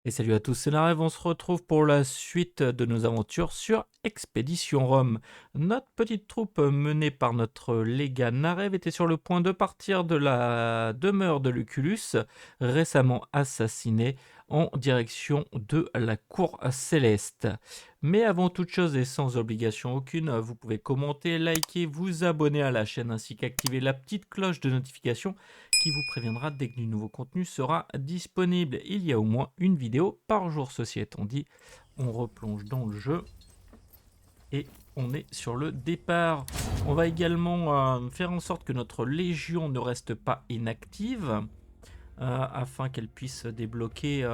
Et salut à tous, c'est Narev, on se retrouve pour la suite de nos aventures sur Expédition Rome. Notre petite troupe menée par notre légat Narev était sur le point de partir de la demeure de Lucullus, récemment assassiné, en direction de la cour céleste. Mais avant toute chose et sans obligation aucune, vous pouvez commenter, liker, vous abonner à la chaîne ainsi qu'activer la petite cloche de notification qui vous préviendra dès que du nouveau contenu sera disponible. Il y a au moins une vidéo par jour. Ceci étant dit, on replonge dans le jeu et on est sur le départ. On va également faire en sorte que notre légion ne reste pas inactive afin qu'elle puisse débloquer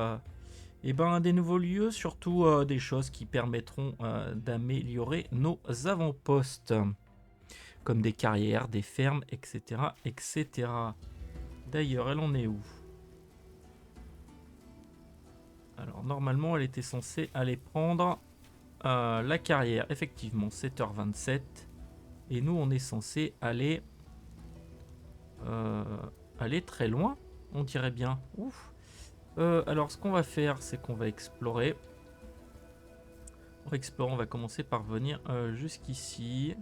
des nouveaux lieux, surtout des choses qui permettront d'améliorer nos avant-postes, comme des carrières, des fermes, etc. etc. D'ailleurs, elle en est où? Alors, normalement, elle était censée aller prendre la carrière. Effectivement, 7h27. Et nous, on est censé aller très loin, on dirait bien. Ouf. Alors, ce qu'on va faire, c'est qu'on va explorer. Pour explorer, on va commencer par venir jusqu'ici.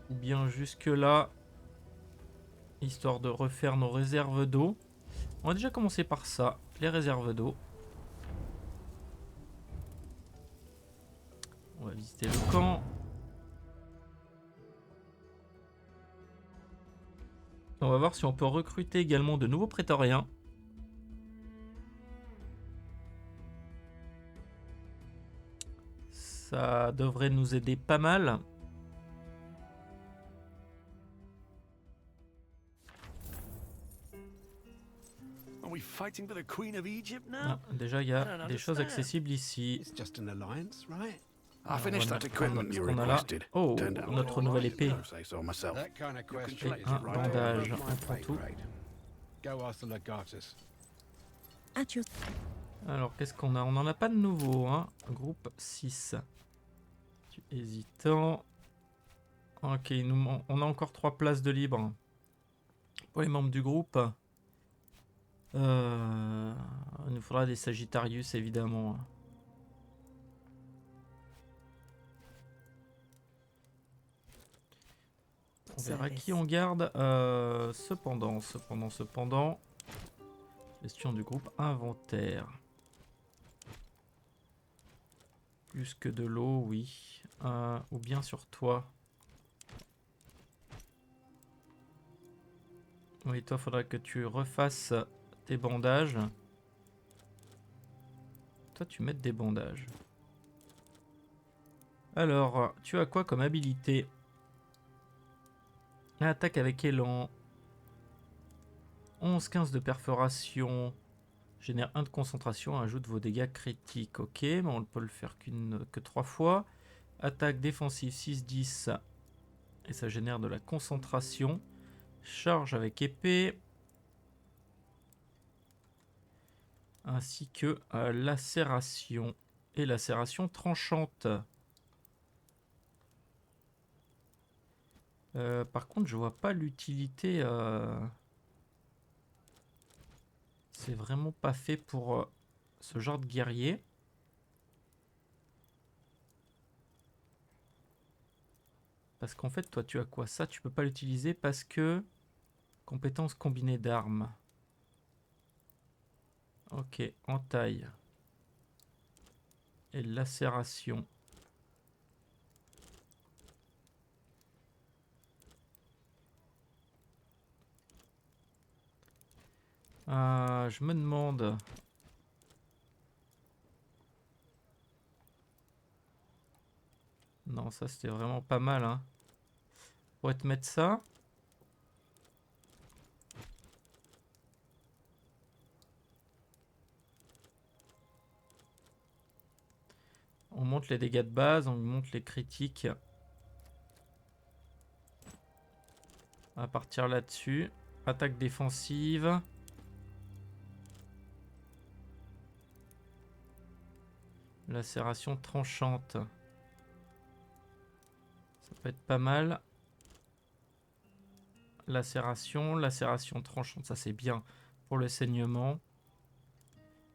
Ou bien jusque là. Histoire de refaire nos réserves d'eau. On va déjà commencer par ça, les réserves d'eau. On va visiter le camp. On va voir si on peut recruter également de nouveaux prétoriens. Ça devrait nous aider pas mal. Ah, déjà, il y a des choses accessibles ici. On va mettre ce qu'on a là. Oh, notre nouvelle épée. Et un bandage. On prend tout. Alors, qu'est-ce qu'on a? On n'en a pas de nouveau, hein. Groupe 6. Hésitant. Ok, on a encore 3 places de libre. Pour les membres du groupe. Il nous faudra des Sagittarius, évidemment. On verra qui on garde. Cependant. Gestion du groupe inventaire. Plus que de l'eau, oui. Ou bien sur toi. Oui, toi, faudra que tu refasses tes bandages. Toi, tu mettes des bandages. Alors, tu as quoi comme habilité? Attaque avec élan. 11-15 de perforation. Génère 1 de concentration. Ajoute vos dégâts critiques. Ok, mais on ne peut le faire que 3 fois. Attaque défensive 6-10. Et ça génère de la concentration. Charge avec épée. Ainsi que lacération. Et lacération tranchante. Par contre, je vois pas l'utilité. C'est vraiment pas fait pour ce genre de guerrier. Parce qu'en fait, toi, tu as quoi? Ça, tu peux pas l'utiliser parce que... Compétence combinée d'armes. Ok, entaille. Et lacération. Je me demande... Non, ça c'était vraiment pas mal, hein. On pourrait te mettre ça. On monte les dégâts de base, on monte les critiques. On va partir là-dessus. Attaque défensive. Lacération tranchante. Ça peut être pas mal. Lacération tranchante, ça c'est bien pour le saignement.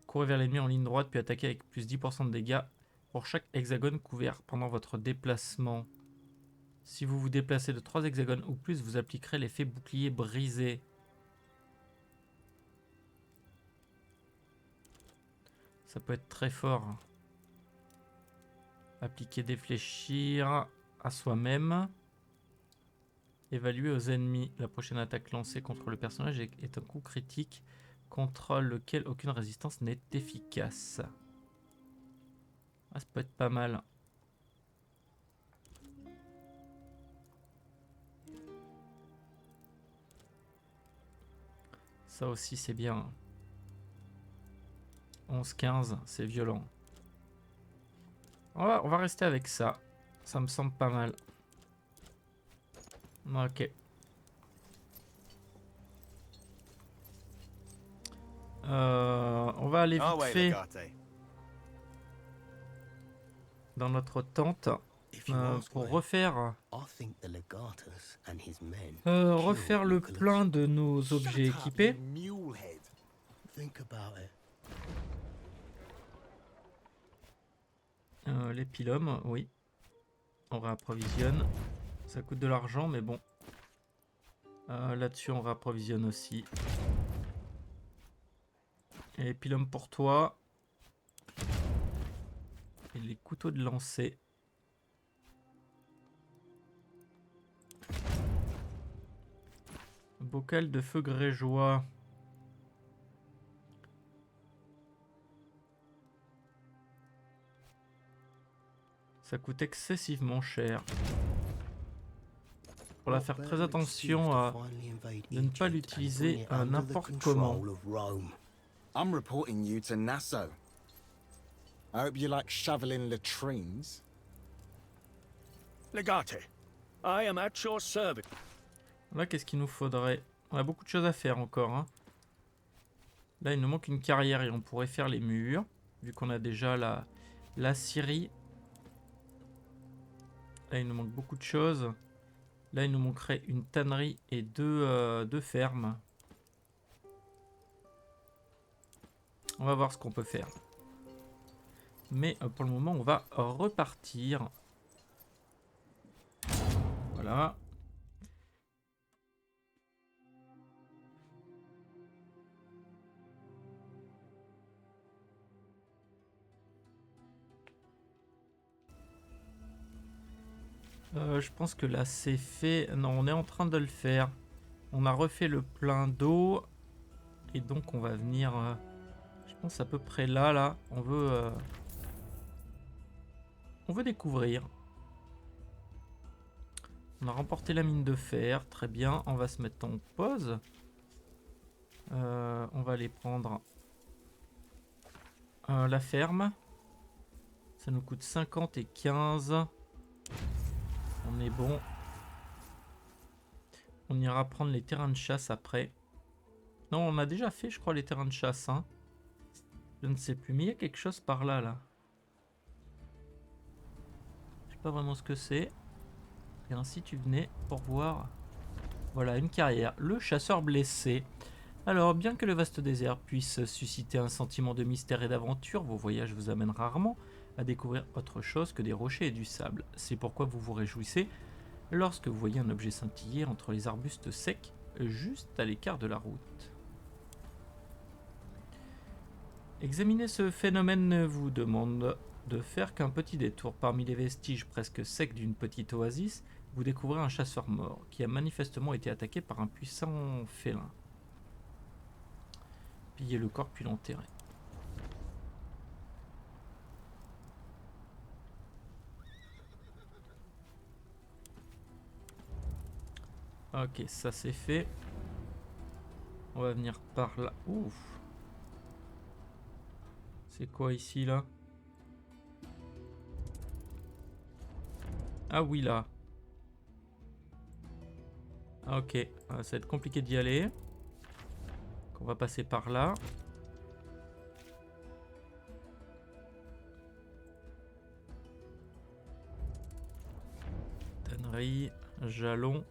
Courez vers l'ennemi en ligne droite, puis attaquez avec plus 10% de dégâts pour chaque hexagone couvert pendant votre déplacement. Si vous vous déplacez de 3 hexagones ou plus, vous appliquerez l'effet bouclier brisé. Ça peut être très fort. Appliquer défléchir à soi-même. Évaluer aux ennemis. La prochaine attaque lancée contre le personnage est un coup critique contre lequel aucune résistance n'est efficace. Ah, ça peut être pas mal. Ça aussi c'est bien. 11-15, c'est violent. On va rester avec ça. Ça me semble pas mal. Ok. On va aller vite fait dans notre tente pour refaire le plein de nos objets équipés. Les pylômes, oui. On réapprovisionne. Ça coûte de l'argent, mais bon. Là-dessus, on réapprovisionne aussi. Et les pylômes pour toi. Et les couteaux de lancer. Bocal de feu grégeois. Ça coûte excessivement cher. Pour la faire très attention à de ne pas l'utiliser à n'importe comment. I'm reporting you to Nassau. I hope you like shoveling latrines. Legate, I am at your service. Là, qu'est-ce qu'il nous faudrait? On a beaucoup de choses à faire encore. Hein. Là, il nous manque une carrière et on pourrait faire les murs. Vu qu'on a déjà la scierie. Là, il nous manque beaucoup de choses. Là, il nous manquerait une tannerie et deux fermes. On va voir ce qu'on peut faire. Mais pour le moment, on va repartir. Voilà. Je pense que là c'est fait. Non, on est en train de le faire. On a refait le plein d'eau. Et donc on va venir... je pense à peu près là. On veut découvrir. On a remporté la mine de fer. Très bien. On va se mettre en pause. On va aller prendre la ferme. Ça nous coûte 50 et 15. On est bon. On ira prendre les terrains de chasse après. Non, on a déjà fait, je crois, les terrains de chasse. Hein. Je ne sais plus. Mais il y a quelque chose par là. Je sais pas vraiment ce que c'est. Et ainsi tu venais pour voir. Voilà, une carrière. Le chasseur blessé. Alors, bien que le vaste désert puisse susciter un sentiment de mystère et d'aventure, vos voyages vous amènent rarement à découvrir autre chose que des rochers et du sable. C'est pourquoi vous vous réjouissez lorsque vous voyez un objet scintiller entre les arbustes secs, juste à l'écart de la route. Examiner ce phénomène vous demande de faire qu'un petit détour parmi les vestiges presque secs d'une petite oasis. Vous découvrez un chasseur mort qui a manifestement été attaqué par un puissant félin. Piller le corps puis l'enterrer. Ok, ça c'est fait. On va venir par là. Ouf. C'est quoi ici là? Ah oui là. Ok, ça va être compliqué d'y aller. Donc on va passer par là. Tannerie, jalon.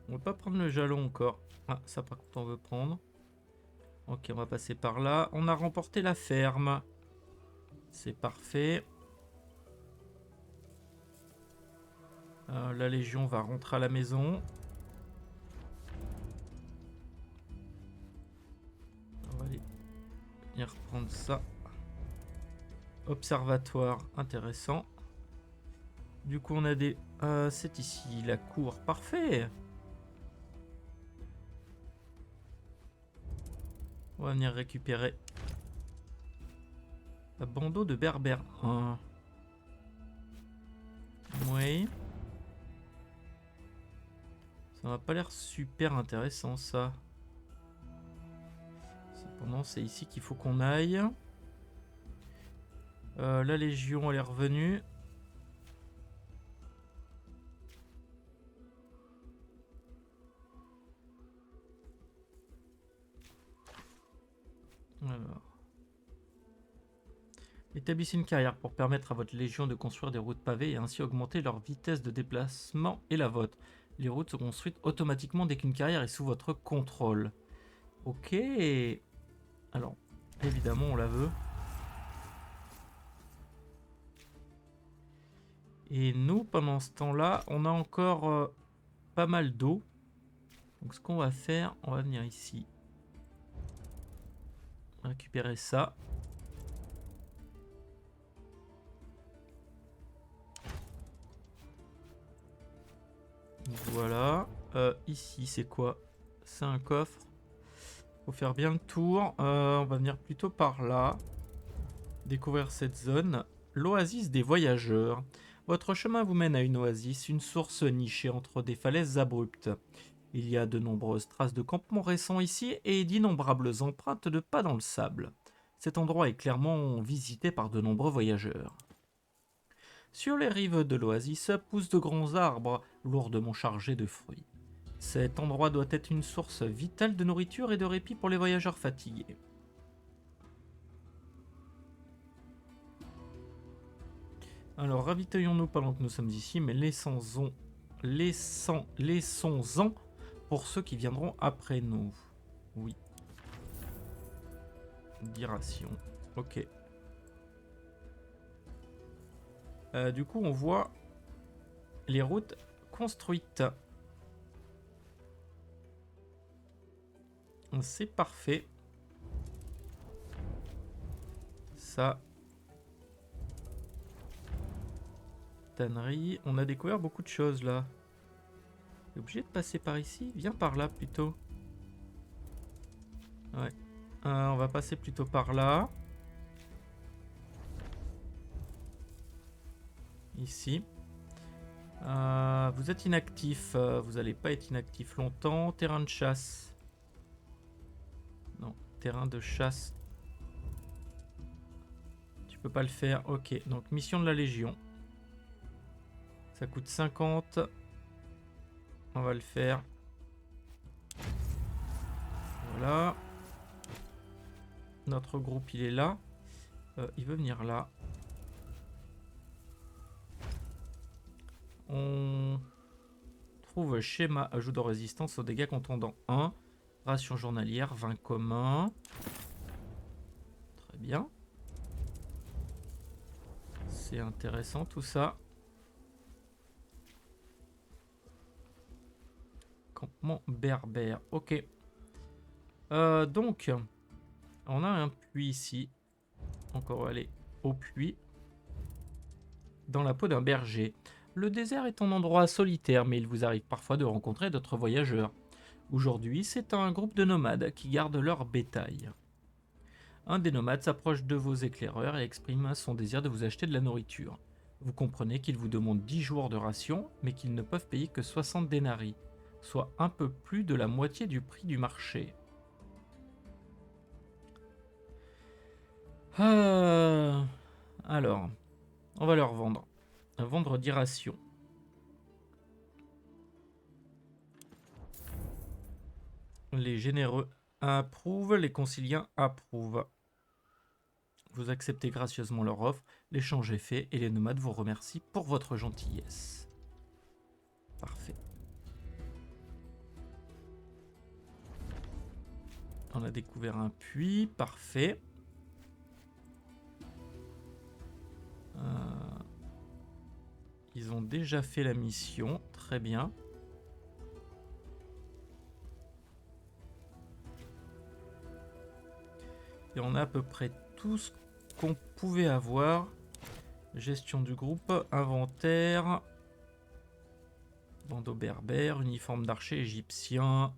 On va pas prendre le jalon encore. Ah, ça par contre on veut prendre. Ok, on va passer par là. On a remporté la ferme. C'est parfait. La Légion va rentrer à la maison. On va aller venir prendre ça. Observatoire, intéressant. Du coup, on a des... c'est ici, la cour. Parfait. On va venir récupérer un bandeau de berbère. Oui. Ça m'a pas l'air super intéressant, ça. Cependant, c'est ici qu'il faut qu'on aille. La Légion, elle est revenue. Alors. Établissez une carrière pour permettre à votre légion de construire des routes pavées et ainsi augmenter leur vitesse de déplacement et la vôtre. Les routes sont construites automatiquement dès qu'une carrière est sous votre contrôle. Ok. Alors, évidemment, on la veut. Et nous, pendant ce temps-là, on a encore pas mal d'eau. Donc ce qu'on va faire, on va venir ici. Récupérer ça. Voilà. Ici, c'est quoi? C'est un coffre. Faut faire bien le tour. On va venir plutôt par là. Découvrir cette zone. L'oasis des voyageurs. Votre chemin vous mène à une oasis, une source nichée entre des falaises abruptes. Il y a de nombreuses traces de campements récents ici et d'innombrables empreintes de pas dans le sable. Cet endroit est clairement visité par de nombreux voyageurs. Sur les rives de l'oasis poussent de grands arbres lourdement chargés de fruits. Cet endroit doit être une source vitale de nourriture et de répit pour les voyageurs fatigués. Alors ravitaillons-nous pendant que nous sommes ici, mais laissons-en pour ceux qui viendront après nous. Oui. 10 rations. Ok. Du coup, on voit les routes construites. C'est parfait. Ça. Tannerie. On a découvert beaucoup de choses là. T'es obligé de passer par ici? Viens par là plutôt. Ouais. On va passer plutôt par là. Ici. Vous êtes inactif. Vous n'allez pas être inactif longtemps. Terrain de chasse. Non, terrain de chasse. Tu peux pas le faire. Ok, donc mission de la Légion. Ça coûte 50. On va le faire. Voilà. Notre groupe, il est là. Il veut venir là. On trouve schéma ajout de résistance aux dégâts contondants 1. Ration journalière, 20 communs. Très bien. C'est intéressant tout ça. Campement berbère. Ok. Donc, on a un puits ici. Donc on va aller au puits. Dans la peau d'un berger. Le désert est un endroit solitaire, mais il vous arrive parfois de rencontrer d'autres voyageurs. Aujourd'hui, c'est un groupe de nomades qui gardent leur bétail. Un des nomades s'approche de vos éclaireurs et exprime son désir de vous acheter de la nourriture. Vous comprenez qu'ils vous demandent 10 jours de ration, mais qu'ils ne peuvent payer que 60 denarii, soit un peu plus de la moitié du prix du marché. Alors, on va leur vendre. Vendre 10 rations. Les généreux approuvent, les conciliants approuvent. Vous acceptez gracieusement leur offre, l'échange est fait et les nomades vous remercient pour votre gentillesse. Parfait. On a découvert un puits, parfait. Ils ont déjà fait la mission, très bien. Et on a à peu près tout ce qu'on pouvait avoir. Gestion du groupe, inventaire, bandeau berbère, uniforme d'archer égyptien.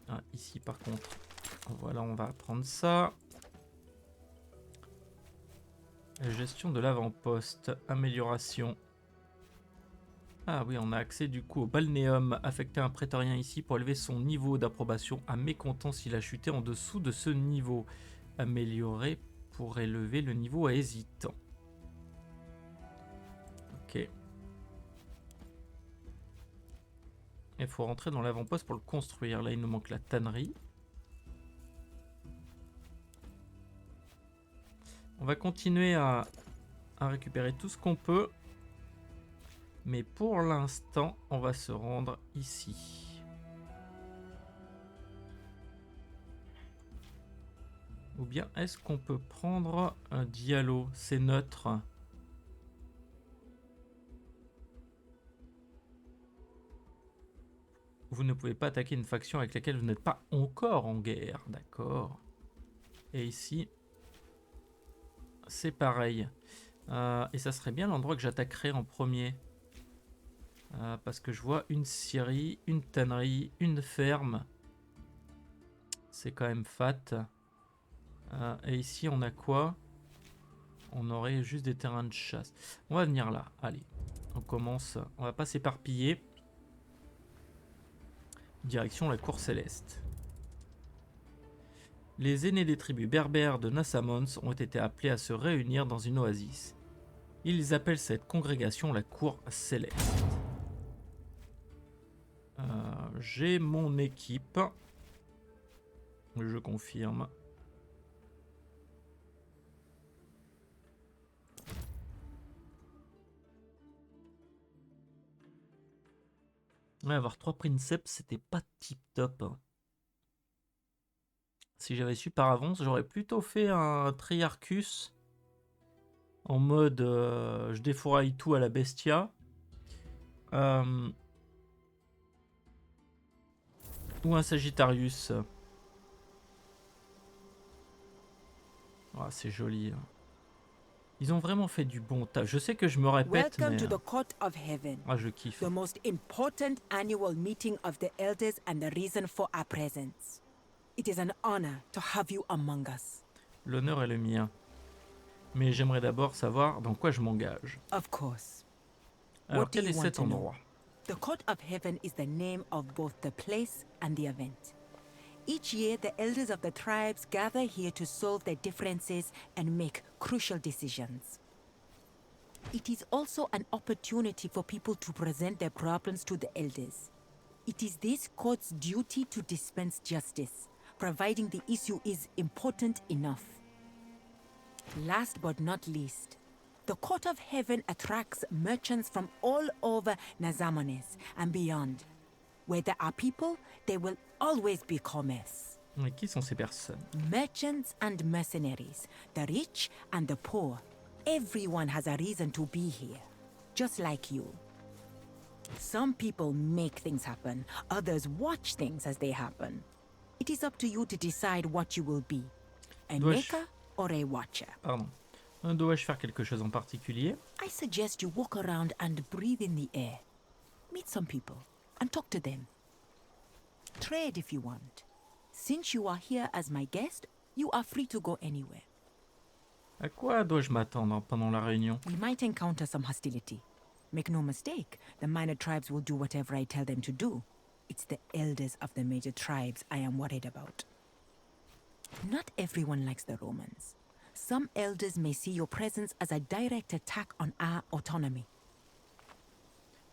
Ah, ici par contre, voilà, on va prendre ça. Gestion de l'avant-poste, amélioration. Ah oui, on a accès du coup au balnéum. Affecter un prétorien ici pour élever son niveau d'approbation à mécontent s'il a chuté en dessous de ce niveau. Améliorer pour élever le niveau à hésitant. Ok. Il faut rentrer dans l'avant-poste pour le construire. Là, il nous manque la tannerie. On va continuer à récupérer tout ce qu'on peut. Mais pour l'instant, on va se rendre ici. Ou bien, est-ce qu'on peut prendre un dialogue? C'est neutre. Vous ne pouvez pas attaquer une faction avec laquelle vous n'êtes pas encore en guerre. D'accord. Et ici, c'est pareil. Et ça serait bien l'endroit que j'attaquerais en premier. Parce que je vois une scierie, une tannerie, une ferme. C'est quand même fat. Et ici, on a quoi? On aurait juste des terrains de chasse. On va venir là. Allez, on commence. On va pas s'éparpiller. Direction la cour céleste. Les aînés des tribus berbères de Nassamons ont été appelés à se réunir dans une oasis. Ils appellent cette congrégation la cour céleste. J'ai mon équipe. Je confirme. Ouais, avoir 3 princeps, c'était pas tip top. Si j'avais su par avance, j'aurais plutôt fait un Triarchus en mode je défouraille tout à la Bestia. Ou un Sagittarius. Ah, c'est joli. Ils ont vraiment fait du bon taf. Je sais que je me répète, Welcome mais to the Court of Heaven, je kiffe. the most important annual meeting of the elders and the reason for our presence. It is an honor to have you among us. L'honneur est le mien. Mais j'aimerais d'abord savoir dans quoi je m'engage. Of course. Alors, What do quel you est want cet to know? endroit? The Court of Heaven is the name of both the place and the event. Each year, the elders of the tribes gather here to solve their differences and make crucial decisions. It is also an opportunity for people to present their problems to the elders. It is this court's duty to dispense justice, providing the issue is important enough. Last but not least, the Court of Heaven attracts merchants from all over Nazamones and beyond. Where there are people, there will always be commerce. Mais qui sont ces personnes? Merchants and mercenaries, the rich and the poor. Everyone has a reason to be here, just like you. Some people make things happen, others watch things as they happen. It is up to you to decide what you will be, a Dois-je- maker or a watcher. Pardon. Dois-je faire quelque chose en particulier? I suggest you walk around and breathe in the air. Meet some people and talk to them. Trade if you want. Since you are here as my guest, you are free to go anywhere. À quoi dois-je m'attendre pendant la réunion? We might encounter some hostility. Make no mistake, the minor tribes will do whatever I tell them to do. It's the elders of the major tribes I am worried about. Not everyone likes the Romans. Some elders may see your presence as a direct attack on our autonomy.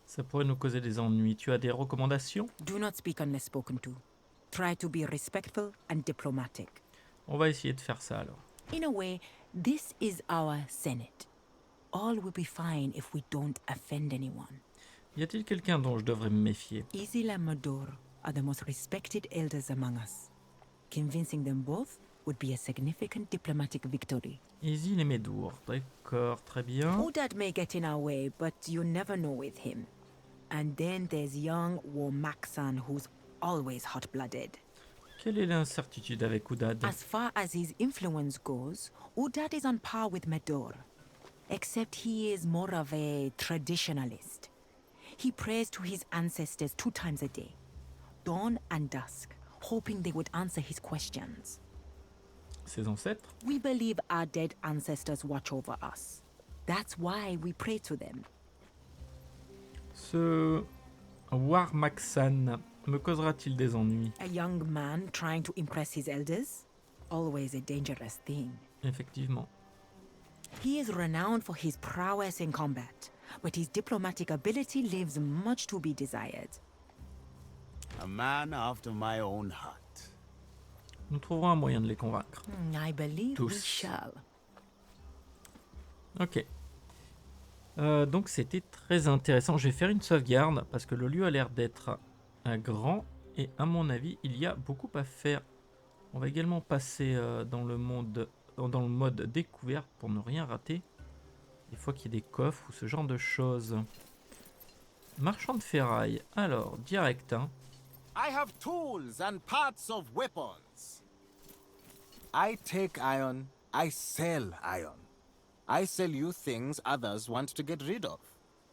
Ça pourrait nous causer des ennuis. Tu as des recommandations? Do not speak unless spoken to. Try to be respectful and diplomatic. On va essayer de faire ça alors. In a way, this is our Senate. All will be fine if we don't offend anyone. Y a-t-il quelqu'un dont je devrais me méfier? Isila Mador, are the most respected elders among us. Convincing them both would be a significant diplomatic victory. Isil et Médour. D'accord, très bien. Udad may get in our way, but you never know with him. And then there's young Womaksan, who's always hot-blooded. Quelle est l'incertitude avec Oudad? As far as his influence goes, Udad is on par with Medor. Except he is more of a traditionalist. He prays to his ancestors 2 times a day, dawn and dusk, hoping they would answer his questions. Ses ancêtres? We believe our dead ancestors watch over us. That's why we pray to them. Ce Warmaksan me causera-t-il des ennuis? A young man trying to impress his elders? Always a dangerous thing. Effectivement. He is renowned for his prowess in combat, but his diplomatic ability leaves much to be desired. A man after my own heart. Nous trouverons un moyen de les convaincre. I believe we Tous. shall. Ok. Donc c'était très intéressant. Je vais faire une sauvegarde parce que le lieu a l'air d'être grand et à mon avis il y a beaucoup à faire. On va également passer dans le mode découverte pour ne rien rater. Des fois qu'il y a des coffres ou ce genre de choses. Marchand de ferraille. Alors, direct. Hein. I have tools and parts of weapons. I take iron, I sell iron. I sell you things others want to get rid of.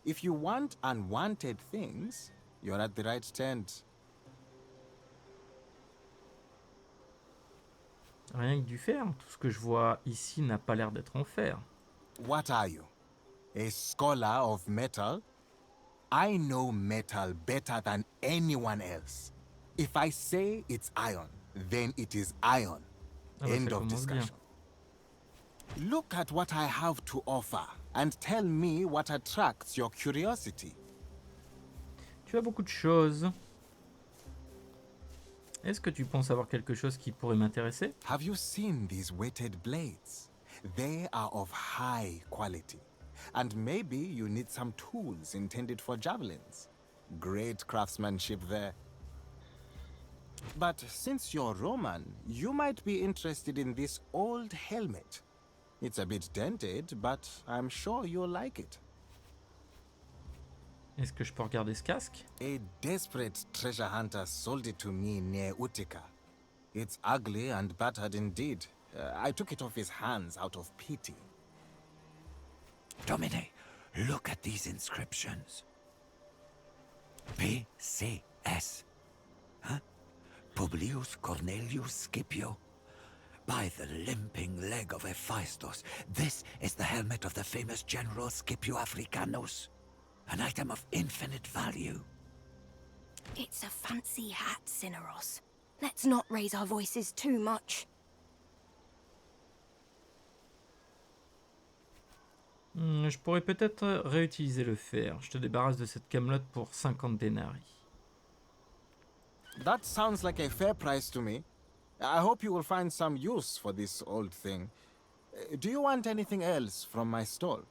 If you want unwanted things, you're at the right tent. Rien que du fer. Tout ce que je vois ici n'a pas l'air d'être en fer. What are you? A scholar of metal? I know metal better than anyone else. If I say it's iron, then it is iron. Ah bah, End ça of commence bien. discussion. Look at what I have to offer and tell me what attracts your curiosity. Tu as beaucoup de choses. Est-ce que tu penses avoir quelque chose qui pourrait m'intéresser? Have you seen these weighted blades? They are of high quality. And maybe you need some tools intended for javelins. Great craftsmanship there. But since you're Roman, you might be interested in this old helmet. It's a bit dented, but I'm sure you'll like it. Est-ce que je peux regarder ce casque? A desperate treasure hunter sold it to me near Utica. It's ugly and battered indeed. I took it off his hands out of pity. Domine, look at these inscriptions. PCS. Huh? Publius Cornelius Scipio. By the limping leg of Hephaestus, this is the helmet of the famous general Scipio Africanus. An item of infinite value. It's a fancy hat, Cineros. Let's not raise our voices too much. Je pourrais peut-être réutiliser le fer. Je te débarrasse de cette camelote pour 50 denarii. That sounds like a fair price to me. I hope you will find some use for this old thing. Do you want anything else from my stall?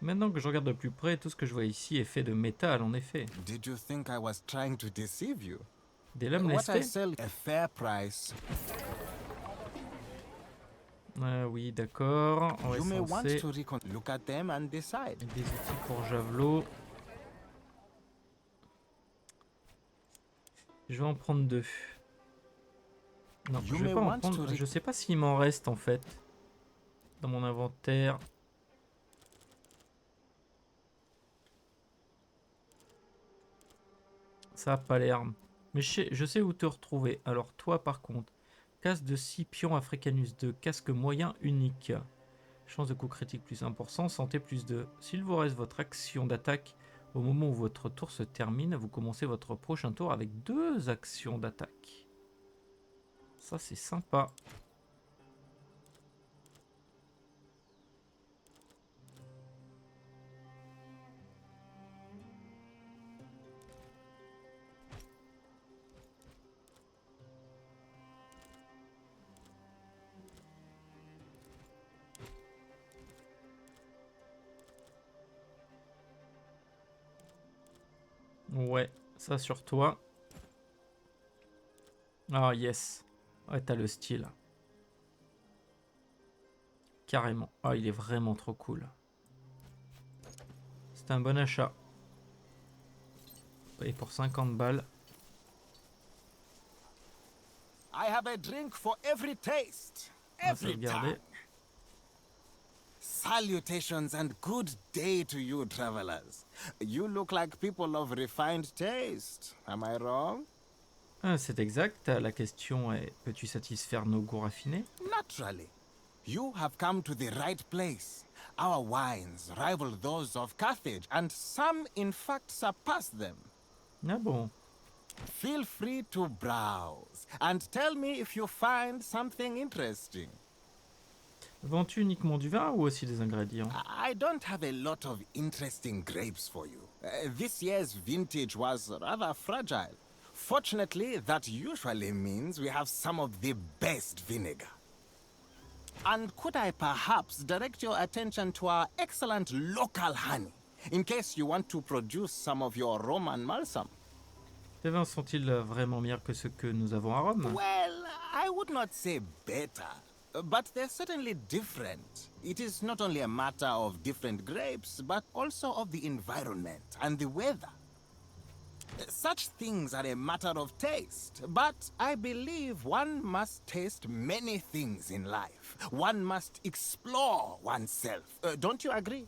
Maintenant que je regarde de plus près, tout ce que je vois ici est fait de métal, en effet. Did you think I was trying to deceive you? Des lames What I lestées? sell a fair price. Oui, d'accord. On va You may want essencer. to look at them and decide. Des outils pour javelot. Je vais en prendre 2. Non, You je vais may pas en want to prendre. Je sais pas s'il m'en reste en fait dans mon inventaire. Ça a pas l'air. Mais je sais où te retrouver. Alors toi par contre, casque de Scipion Africanus 2, casque moyen unique. Chance de coup critique plus 1%, santé plus 2. S'il vous reste votre action d'attaque au moment où votre tour se termine, vous commencez votre prochain tour avec 2 actions d'attaque. Ça c'est sympa. Ouais, Ça sur toi. Ah yes. Ouais, t'as le style. Carrément. Ah, il est vraiment trop cool. C'est un bon achat. Et pour 50 balles. I have a drink for every taste, On va every sauvegarder. time. Salutations and good day to you, travelers. You look like people of refined taste. Am I wrong? Ah, c'est exact. La question est, peux-tu satisfaire nos goûts raffinés? Naturally. You have come to the right place. Our wines rival those of Carthage, and some, in fact, surpass them. Ah bon. Feel free to browse and tell me if you find something interesting. Vends-tu uniquement du vin ou aussi des ingrédients? I don't have a lot of interesting grapes for you. This year's vintage was rather fragile. Fortunately, that usually means we have some of the best vinegar. And could I perhaps direct your attention to our excellent local honey, in case you want to produce some of your Roman balsam? Tes vins sont-ils vraiment meilleurs que ceux que nous avons à Rome? Well, I would not say better, but they're certainly different. It is not only a matter of different grapes, but also of the environment and the weather. Such things are a matter of taste, but I believe one must taste many things in life. One must explore oneself. Don't you agree?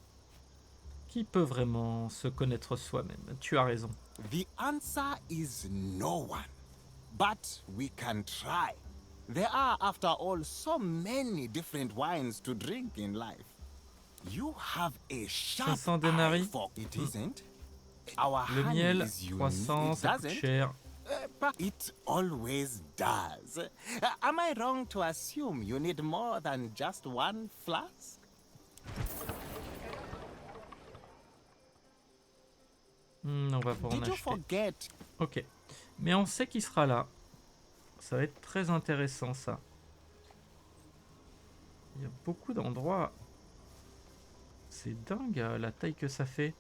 Qui peut vraiment se connaître soi-même? Tu as raison. The answer is no one. But we can try. There are, after all, so many different wines to drink in life. You have a sharp 500 eye denarii? for it, isn't? Our Le honey miel, is unique. 300, It ça coûte doesn't. cher. But it always does. Am I wrong to assume you need more than just one flask? On va pas en Did you acheter. forget? Ok. Mais on sait qu'il sera là. Ça va être très intéressant ça. Il y a beaucoup d'endroits. C'est dingue la taille que ça fait.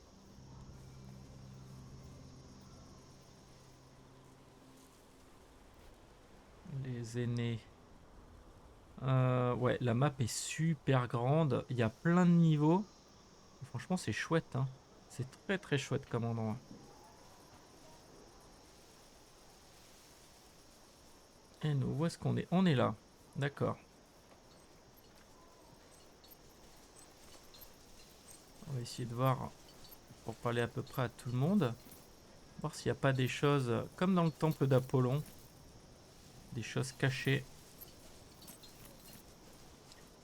Les aînés. Ouais, la map est super grande. Il y a plein de niveaux. Franchement, c'est chouette. Hein. C'est très très chouette comme endroit. Et nous, où est-ce qu'on est? On est là. D'accord. On va essayer de voir, pour parler à peu près à tout le monde, voir s'il n'y a pas des choses, comme dans le temple d'Apollon, des choses cachées.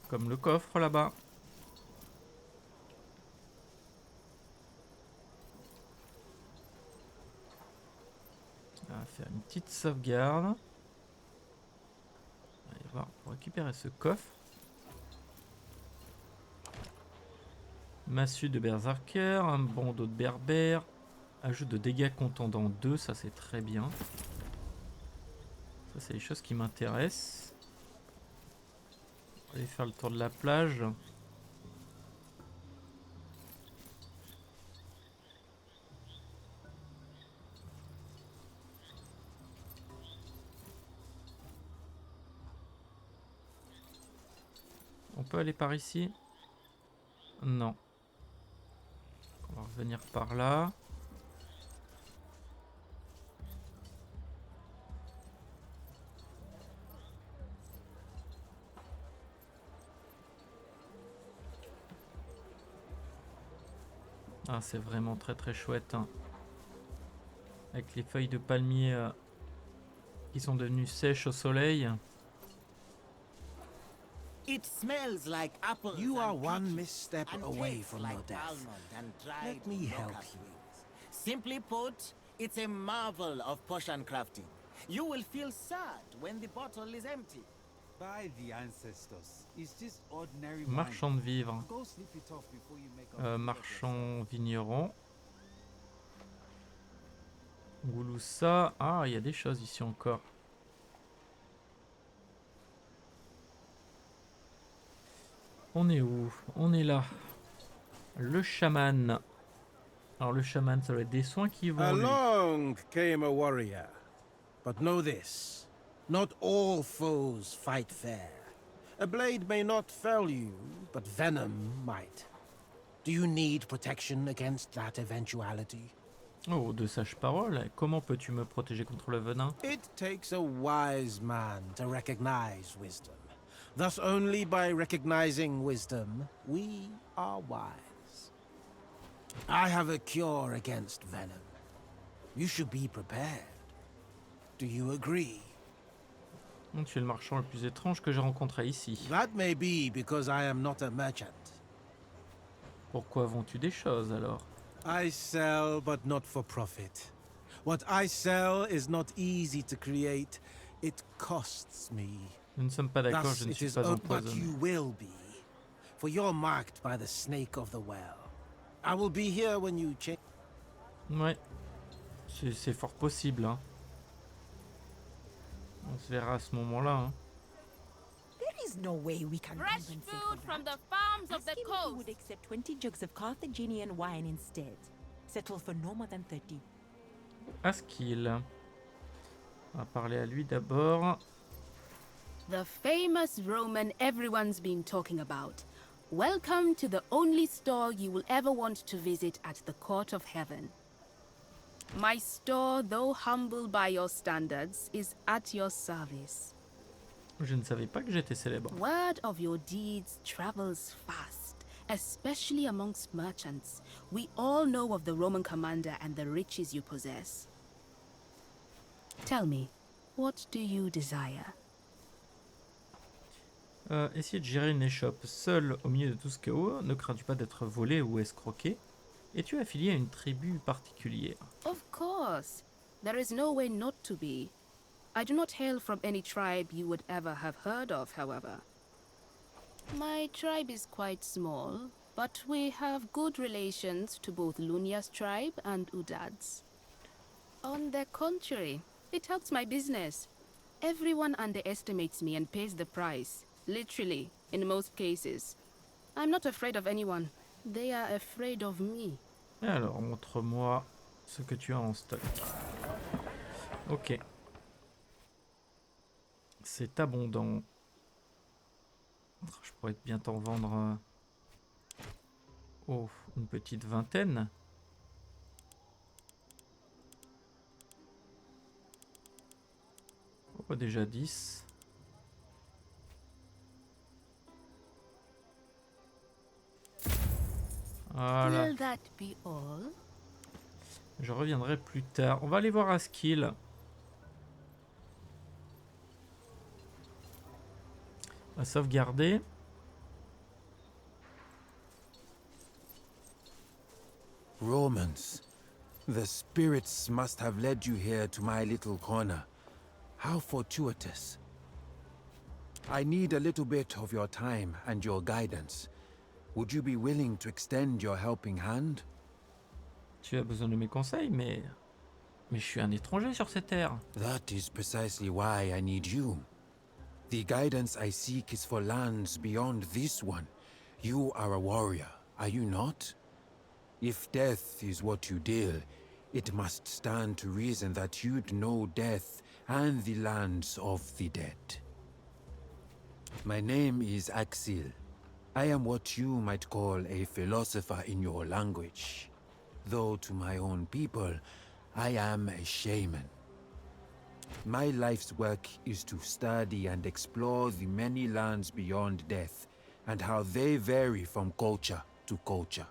Comme le coffre là-bas. On va faire une petite sauvegarde. On va aller voir pour récupérer ce coffre. Massue de berserker, un bandeau de berbère, ajout de dégâts contendant 2, ça c'est très bien. Ça c'est les choses qui m'intéressent. On va aller faire le tour de la plage. On peut aller par ici? Non. On va revenir par là. Ah, c'est vraiment très très chouette. Hein. Avec les feuilles de palmier qui sont devenues sèches au soleil. It smells like apples. You are and one cookies, misstep and away tastes from like your death. almond and dried Let me help locust you. wings. Simply put, it's a marvel of potion crafting. You will feel sad when the bottle is empty. By the ancestors. Is this ordinary Marchand de vivres. Go sleep it off before you make a fool of Marchand vigneron. Gouloussa. Ah, il y a des choses ici encore. On est où? On est là. Le chaman. Alors le chaman, ça va être des soins qui vont lui. Along came a warrior. But know this, not all foes fight fair. A blade may not fell you, but venom might. Do you need protection against that eventuality? Oh, de sages paroles. Comment peux-tu me protéger contre le venin? It takes a wise man to recognize wisdom. Thus only by recognizing wisdom, we are wise. I have a cure against venom. You should be prepared. Do you agree? Tu es le marchand le plus étrange que j'ai rencontré ici. That may be because I am not a merchant. Pourquoi vends-tu des choses alors? I sell, but not for profit. What I sell is not easy to create. It costs me. Nous ne sommes pas d'accord, Thus, je ne it suis is pas but empoisonné. you will be, for you're marked by the snake of the well. I will be here when you change. Ouais, c'est fort possible. Hein. On se verra à ce moment-là. Hein. There is no way we can Fresh compensate food for from that. the farms of Ask the him if he coast. would accept 20 jugs of Carthaginian wine instead. Settle for no more than 30. Askil. On va parler à lui d'abord. The famous Roman everyone's been talking about. Welcome to the only store you will ever want to visit at the court of heaven. My store, though humble by your standards, is at your service. Je ne savais pas que j'étais célèbre. Word of your deeds travels fast, especially amongst merchants. We all know of the Roman commander and the riches you possess. Tell me, what do you desire? Essayer de gérer une échoppe seul au milieu de tout ce chaos, ne crains-tu pas d'être volé ou escroqué? Es-tu affilié à une tribu particulière? Of course. There is no way not to be. I do not hail from any tribe you would ever have heard of, however. My tribe is quite small, but we have good relations to both Lunia's tribe and Udad's. On the contrary, it helps my business. Everyone underestimates me and pays the price. Literally, in most cases. I'm not afraid of anyone. They are afraid of me. Alors, montre-moi ce que tu as en stock. Ok. C'est abondant. Je pourrais bien t'en vendre... Oh, une petite vingtaine. Oh, déjà 10. Voilà. Will that be all? Je reviendrai plus tard. On va aller voir Askil. On va sauvegarder. Romans, the spirits must have led you here to my little corner. How fortuitous. I need a little bit of your time and your guidance. Would you be willing to extend your helping hand? Tu as besoin de mes conseils, mais je suis un étranger sur cette terre. That is precisely why I need you. The guidance I seek is for lands beyond this one. You are a warrior, are you not? If death is what you deal, it must stand to reason that you'd know death and the lands of the dead. My name is Axil. I am what you might call a philosopher in your language. Though to my own people, I am a shaman. My life's work is to study and explore the many lands beyond death, and how they vary from culture to culture.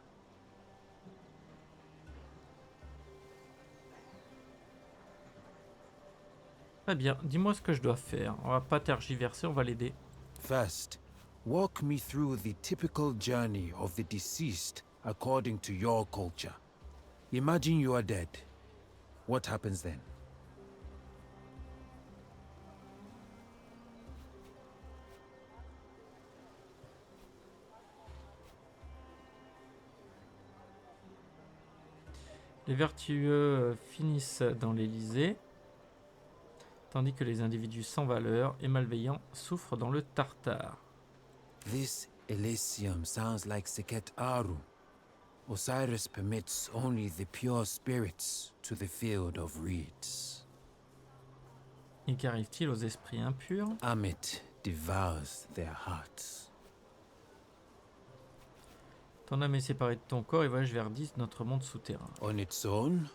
Très bien, dis-moi ce que je dois faire. On va pas tergiverser, on va l'aider. First, walk me through the typical journey of the deceased according to your culture. Imagine you are dead. What happens then? Les vertueux finissent dans l'Élysée, tandis que les individus sans valeur et malveillants souffrent dans le Tartare. This Elysium sounds like Seket Aru. Osiris permits only the pure spirits to the field of reeds. Et qu'arrive-t-il aux esprits impurs? Amit devours their hearts. Ton âme est séparée de ton corps et voyage vers 10, notre monde souterrain. On its own?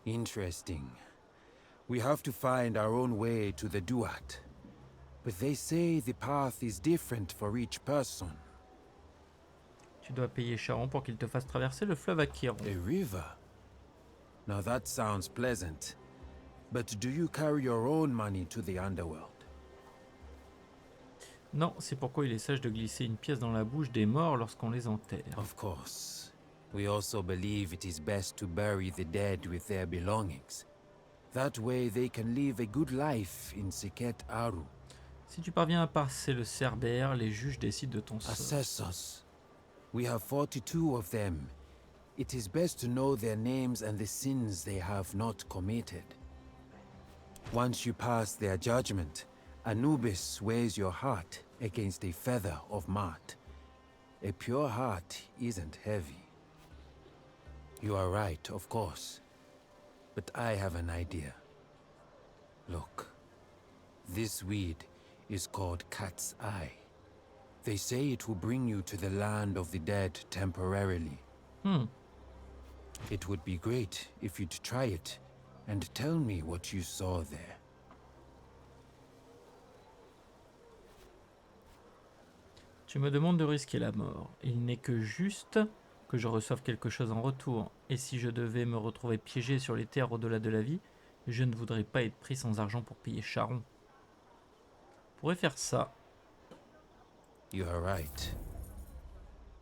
Interesting. We have to find our own way to the Duat. But they say the path is different for each person. Tu dois payer Charon pour qu'il te fasse traverser le fleuve Acheron. A river? Now that sounds pleasant. But do you carry your own money to the underworld? Non, c'est pourquoi il est sage de glisser une pièce dans la bouche des morts lorsqu'on les enterre. Of course. We also believe it is best to bury the dead with their belongings. That way they can live a good life in Siket Aru. Si tu parviens à passer le Cerbère, les juges décident de ton sort. Assessors. We have 42 of them. It is best to know their names and the sins they have not committed. Once you pass their judgment, Anubis weighs your heart against a feather of Mart. A pure heart isn't heavy. You are right, of course. But I have an idea. Look. This weed is called Cat's Eye. They say it will bring you to the land of the dead temporarily. It would be great if you'd try it and tell me what you saw there. Tu me demandes de risquer la mort. Il n'est que juste que je reçoive quelque chose en retour. Et si je devais me retrouver piégé sur les terres au-delà de la vie, je ne voudrais pas être pris sans argent pour payer Charon. On pourrait faire ça. You are right.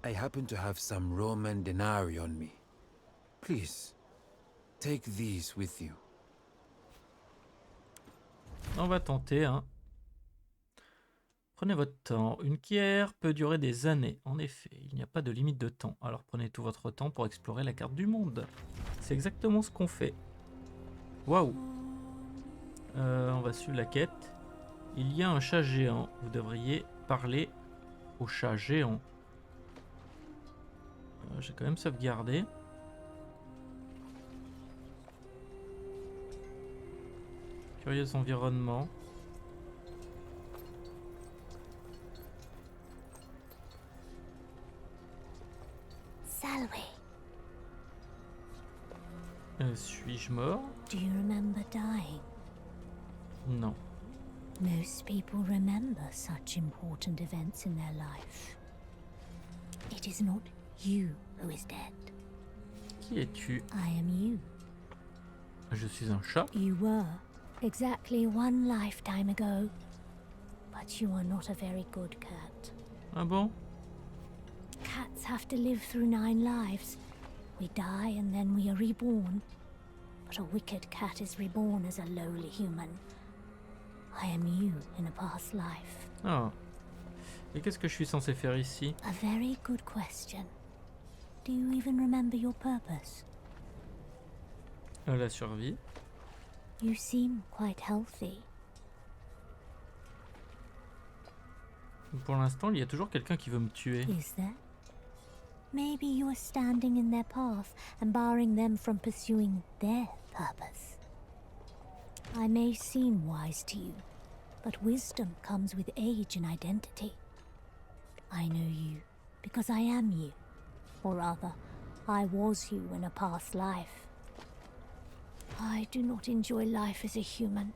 I happen to have some Roman denarii on me. Please, take these with you. On va tenter, hein. Prenez votre temps. Une guerre peut durer des années. En effet, il n'y a pas de limite de temps. Alors prenez tout votre temps pour explorer la carte du monde. C'est exactement ce qu'on fait. Waouh. On va suivre la quête. Il y a un chat géant. Vous devriez parler au chat géant. J'ai quand même sauvegardé. Curieux environnement. Salwe, Suis-je mort? do you remember dying? Non. Most people remember such important events in their life. It is not you who is dead. Qui es-tu? I am you. Je suis un chat. You were exactly one lifetime ago. But you are not a very good cat. Ah bon? Cats have to live through 9 lives. We die and then we are reborn. But a wicked cat is reborn as a lowly human. I am you in a past life. Ah. Et qu'est-ce que je suis censé faire ici? A very good question. Do you even remember your purpose? La survie. You seem quite healthy. Pour l'instant, il y a toujours quelqu'un qui veut me tuer. Is there? Maybe you are standing in their path and barring them from pursuing their purpose. I may seem wise to you, but wisdom comes with age and identity. I know you because I am you. Or rather, I was you in a past life. I do not enjoy life as a human.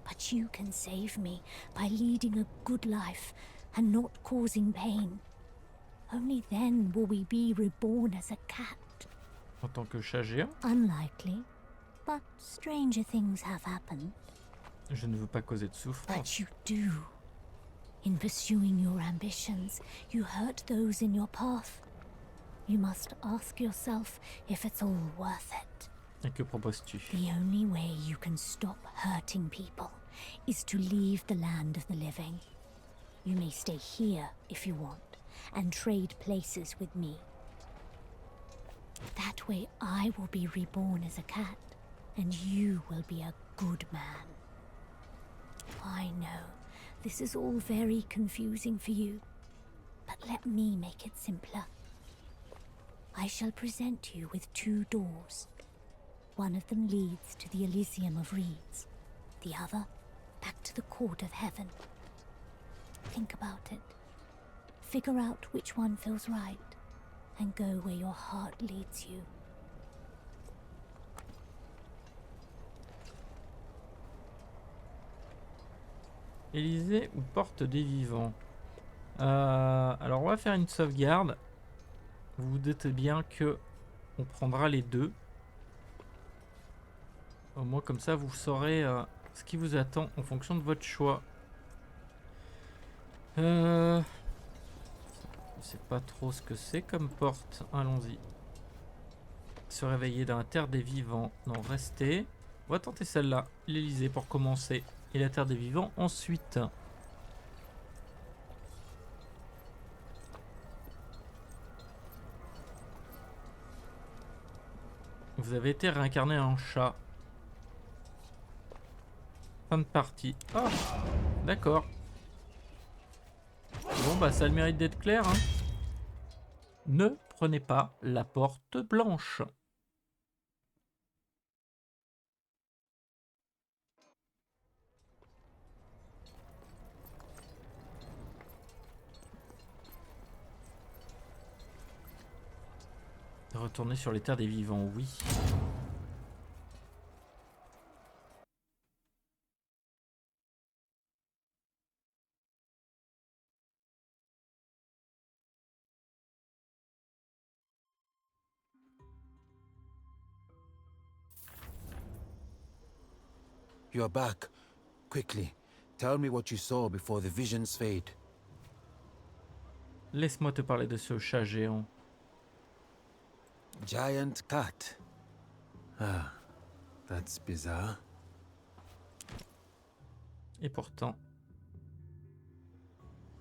But you can save me by leading a good life and not causing pain. Only then will we be reborn as a cat. En tant que chat géant? Unlikely, but stranger things have happened. Je ne veux pas causer de souffrance. But you do. In pursuing your ambitions, you hurt those in your path. You must ask yourself if it's all worth it. Et que proposes-tu? The only way you can stop hurting people is to leave the land of the living. You may stay here if you want, and trade places with me. That way I will be reborn as a cat, and you will be a good man. I know, this is all very confusing for you, But let me make it simpler. I shall present you with 2 doors. One of them leads to the Elysium of Reeds, the other back to the Court of Heaven. Think about it. Figure out which one feels right, and go where your heart leads you. Élysée ou porte des vivants? Alors on va faire une sauvegarde. Vous vous doutez bien que on prendra les deux. Au moins comme ça vous saurez ce qui vous attend en fonction de votre choix. Je sais pas trop ce que c'est comme porte. Allons-y. Se réveiller dans la terre des vivants. Non, rester. On va tenter celle-là. L'Élysée pour commencer. Et la terre des vivants ensuite. Vous avez été réincarné en chat. Fin de partie. Oh, d'accord. Bon bah ça a le mérite d'être clair. Hein. Ne prenez pas la porte blanche. Retourner sur les terres des vivants, oui. You're back. Quickly, tell me what you saw before the visions fade. Laisse-moi te parler de ce chat géant. Giant cat. Ah, that's bizarre. Et pourtant...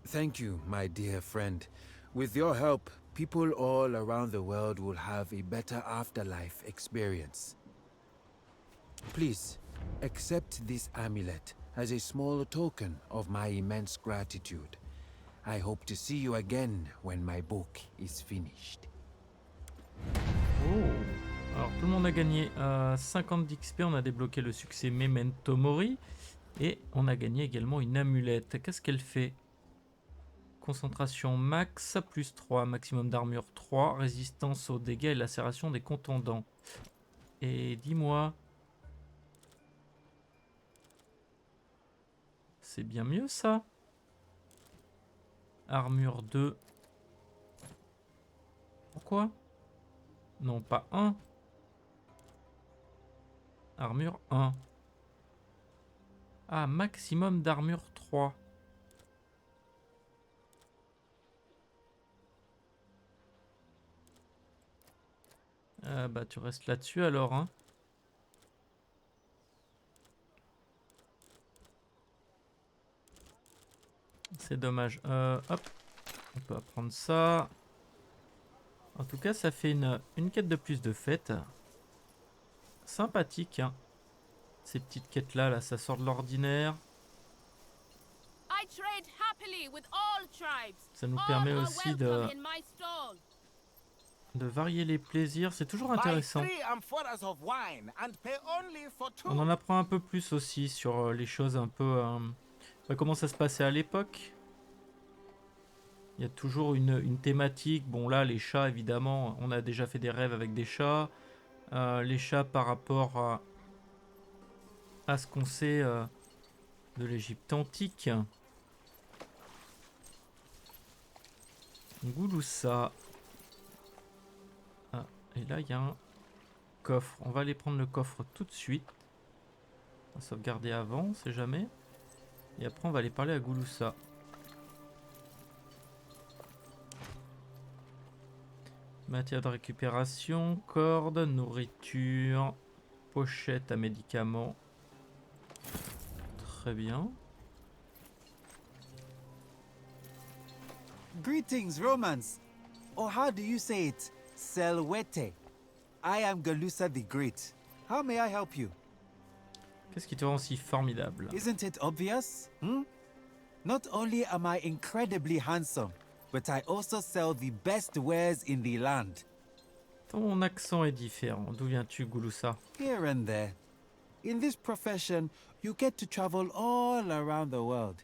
Thank you, my dear friend. With your help, people all around the world will have a better afterlife experience. Please, accept this amulet as a small token of my immense gratitude. I hope to see you again when my book is finished. Oh. Alors tout le monde a gagné 50 d'XP, on a débloqué le succès Memento Mori. Et on a gagné également une amulette. Qu'est-ce qu'elle fait? Concentration max, plus 3, maximum d'armure 3, résistance aux dégâts et lacération des contondants. Et dis-moi... C'est bien mieux ça. Armure 2. Pourquoi? Non, pas 1. Armure 1. Ah, maximum d'armure 3. Bah tu restes là-dessus alors, hein. C'est dommage. Hop, on peut apprendre ça. En tout cas, ça fait une quête de plus de fête. Sympathique, hein. Ces petites quêtes-là, là, ça sort de l'ordinaire. Ça nous permet aussi de varier les plaisirs. C'est toujours intéressant. On en apprend un peu plus aussi sur les choses un peu... comment ça se passait à l'époque. Il y a toujours une thématique. Bon là, les chats, évidemment, on a déjà fait des rêves avec des chats. Les chats par rapport à ce qu'on sait de l'Égypte antique. Gouloussa. Ah, et là, il y a un coffre. On va aller prendre le coffre tout de suite. On va sauvegarder avant, on sait jamais. Et après, on va aller parler à Gouloussa. Matière de récupération, corde, nourriture, pochette à médicaments. Très bien. Greetings, Romans. Or how do you say it? Selwete. I am Galusa the Great. How may I help you? Qu'est-ce qui te rend si formidable? Isn't it obvious? Not only am I incredibly handsome, but I also sell the best wares in the land. Ton accent est différent. D'où viens-tu, Gulusa? Here and there. In this profession, you get to travel all around the world.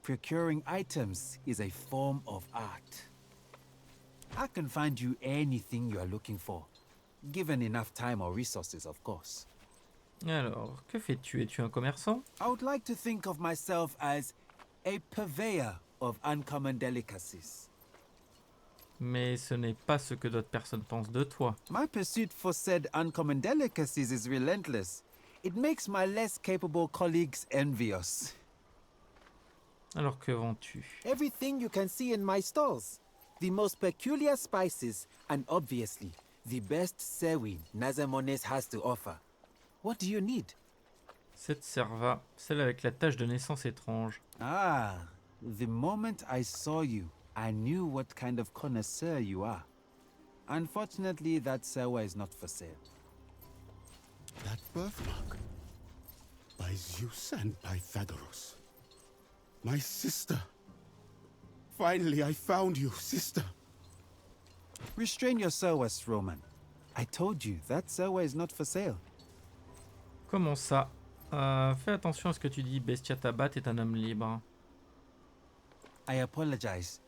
Procuring items is a form of art. I can find you anything you are looking for, given enough time or resources, of course. Alors, que fais-tu? Es-tu un commerçant? I would like to think of myself as a purveyor of uncommon delicacies. Mais ce n'est pas ce que d'autres personnes pensent de toi. My pursuit for said uncommon delicacies is relentless. It makes my less capable colleagues envious. Alors que vends-tu? Everything you can see in my stalls. The most peculiar spices, and obviously, the best sewi Nazamones has to offer. What do you need? Cette serva, celle avec la tache de naissance étrange. Ah, the moment I saw you, I knew what kind of connoisseur you are. Unfortunately, that sewa is not for sale. That birthmark. By Zeus and Pythagoras. My sister. Finally, I found you, sister. Restrain your sewas, Roman. I told you, that sewa is not for sale. Comment ça? Fais attention à ce que tu dis. Bestia Tabat est un homme libre. I apologize.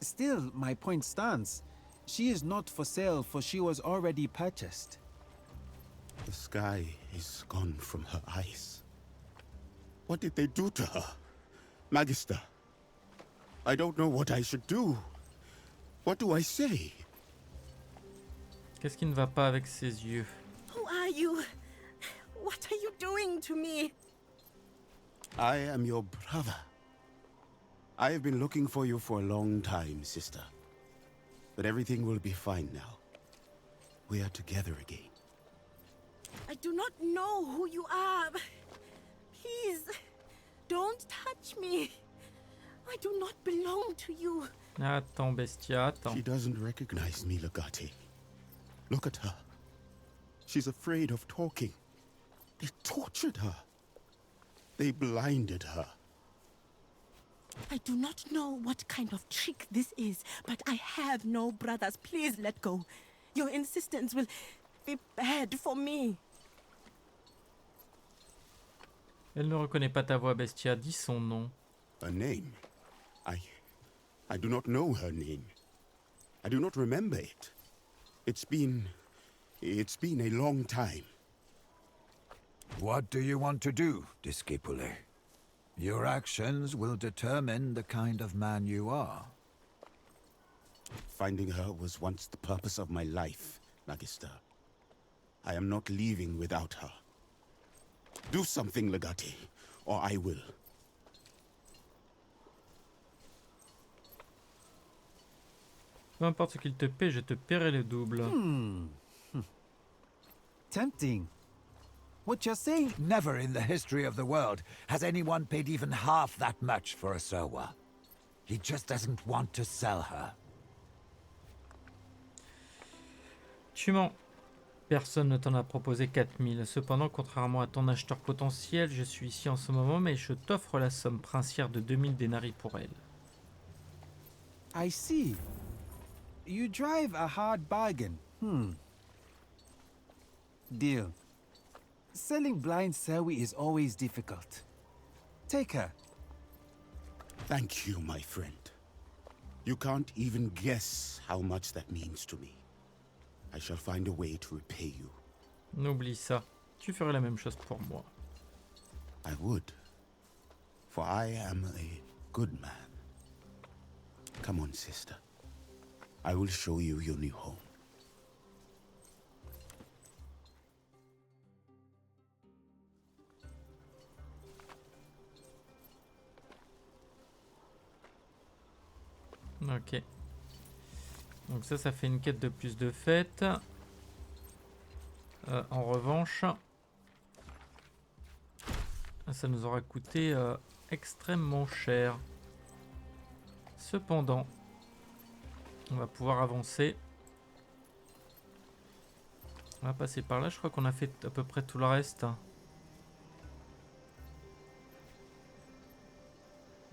Still, my point stands. She is not for sale, for she was already purchased. The sky is gone from her eyes. What did they do to her? Magister, I don't know what I should do. What do I say? Qu'est-ce qui ne va pas avec ses yeux? Who are you? What are you doing to me? I am your brother. I have been looking for you for a long time, sister. But everything will be fine now. We are together again. I do not know who you are. Please, don't touch me. I do not belong to you. Attends, Bestia, attends. She doesn't recognize me, Legati. Look at her. She's afraid of talking. They tortured her. They blinded her. I do not know what kind of trick this is, but I have no brothers. Please let go. Your insistence will be bad for me. Elle ne reconnaît pas ta voix, Bestia. Dis son nom. Her name? I do not know her name. I do not remember it. It's been a long time. What do you want to do, Discipule? Your actions will determine the kind of man you are. Finding her was once the purpose of my life, Magister. I am not leaving without her. Do something, Legati, or I will. Peu importe ce qu'il te paie, je te paierai le double. Tempting. What you're saying? Never in the history of the world has anyone paid even half that much for a Serwa. He just doesn't want to sell her. Tu mens. Personne ne t'en a proposé 4000. Cependant, contrairement à ton acheteur potentiel, je suis ici en ce moment, mais je t'offre la somme princière de 2000 dénarii pour elle. I see. You drive a hard bargain. Deal. Selling blind Sewi is always difficult. Take her. Thank you, my friend. You can't even guess how much that means to me. I shall find a way to repay you. N'oublie ça. Tu ferais la même chose pour moi. I would. For I am a good man. Come on, sister. I will show you your new home. Ok. Donc ça fait une quête de plus de fête. En revanche, ça nous aura coûté extrêmement cher. Cependant, on va pouvoir avancer. On va passer par là. Je crois qu'on a fait à peu près tout le reste.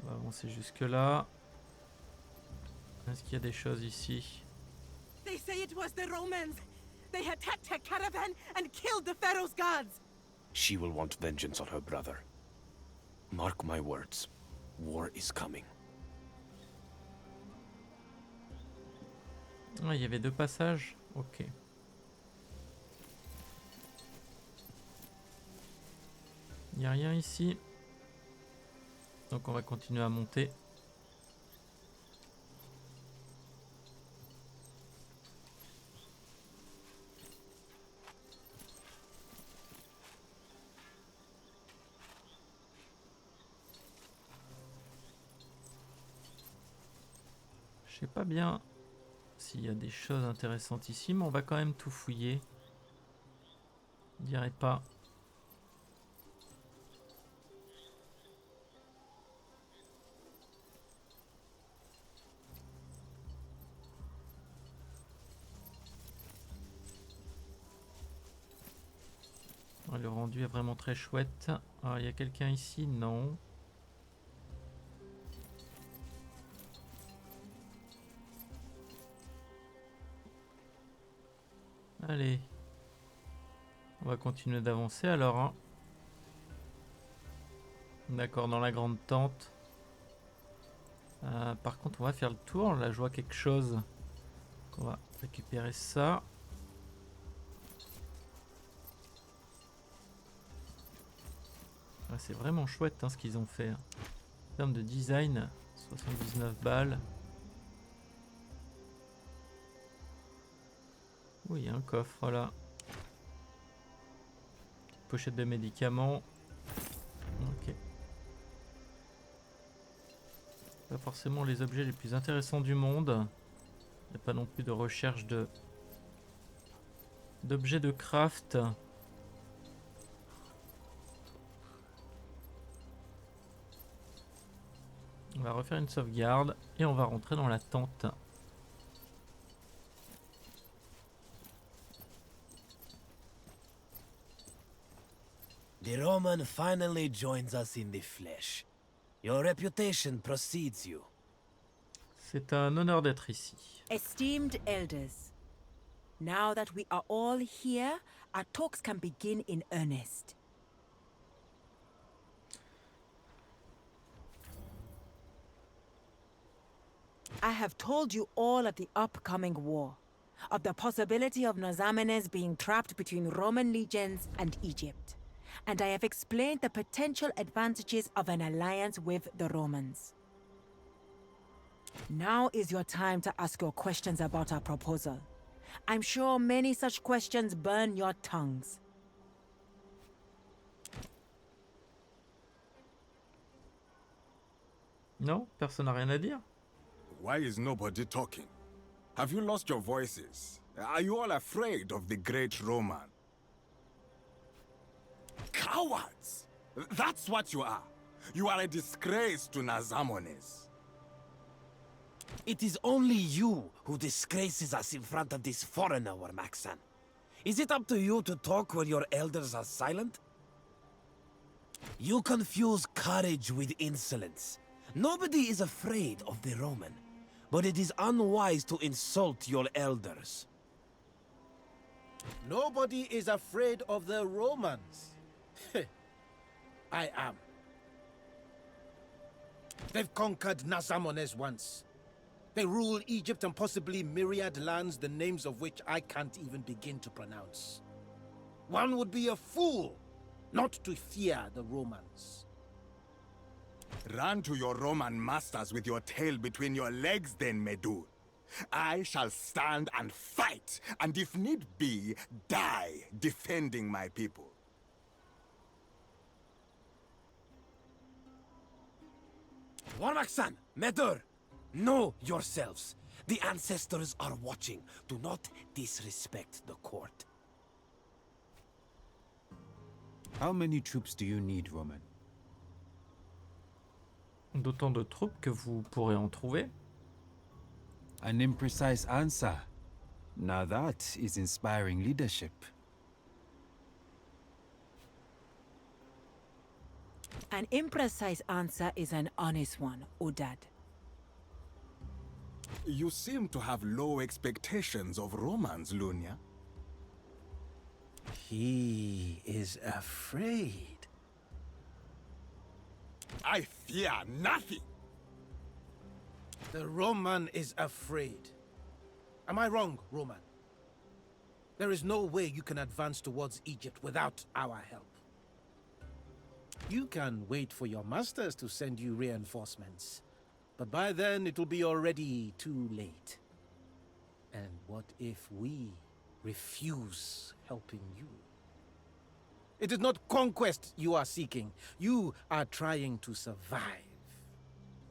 On va avancer jusque là. Est-ce qu'il y a des choses ici? They say it was the Romans. They attacked her caravan and killed the Pharaoh's guards. She will want vengeance on her brother. Mark my words. War is coming. Ah, il y avait 2 passages? Ok. Il n'y a rien ici. Donc on va continuer à monter. Je sais pas bien s'il y a des choses intéressantes ici, mais on va quand même tout fouiller. Je dirais pas. Le rendu est vraiment très chouette. Alors, il y a quelqu'un ici? Non. Allez. On va continuer d'avancer alors. Hein. D'accord, dans la grande tente. Par contre, on va faire le tour. Là, je vois quelque chose. On va récupérer ça. Ah, c'est vraiment chouette hein, ce qu'ils ont fait. Hein. En termes de design, 79 balles. Oui, il y a un coffre là. Petite pochette de médicaments. Ok. Pas forcément les objets les plus intéressants du monde. Il n'y a pas non plus de recherche d'objets de craft. On va refaire une sauvegarde et on va rentrer dans la tente. The Roman finally joins us in the flesh. Your reputation precedes you. C'est un honneur d'être ici. Esteemed elders, now that we are all here, our talks can begin in earnest. I have told you all of the upcoming war, of the possibility of Nazamenes being trapped between Roman legions and Egypt, and I have explained the potential advantages of an alliance with the Romans. Now is your time to ask your questions about our proposal. I'm sure many such questions burn your tongues. Non, personne n'a rien à dire. Why is nobody talking? Have you lost your voices? Are you all afraid of the great Roman? Cowards! That's what you are. You are a disgrace to Nazamones. It is only you who disgraces us in front of this foreigner, Warmaxan. Is it up to you to talk when your elders are silent? You confuse courage with insolence. Nobody is afraid of the Roman, but it is unwise to insult your elders. Nobody is afraid of the Romans. I am. They've conquered Nazamones once. They rule Egypt and possibly myriad lands, the names of which I can't even begin to pronounce. One would be a fool not to fear the Romans. Run to your Roman masters with your tail between your legs then, Medun. I shall stand and fight, and if need be, die defending my people. Warmaxan, Medur, know yourselves. The ancestors are watching. Do not disrespect the court. How many troops do you need, Roman? D'autant de troupes que vous pourrez en trouver. An imprecise answer. Now that is inspiring leadership. An imprecise answer is an honest one, Udad. You seem to have low expectations of romance, Lunia. He is afraid. I fear nothing. The Roman is afraid. Am I wrong, Roman? There is no way you can advance towards Egypt without our help. You can wait for your masters to send you reinforcements, but by then it will be already too late. And what if we refuse helping you? It is not conquest you are seeking. You are trying to survive.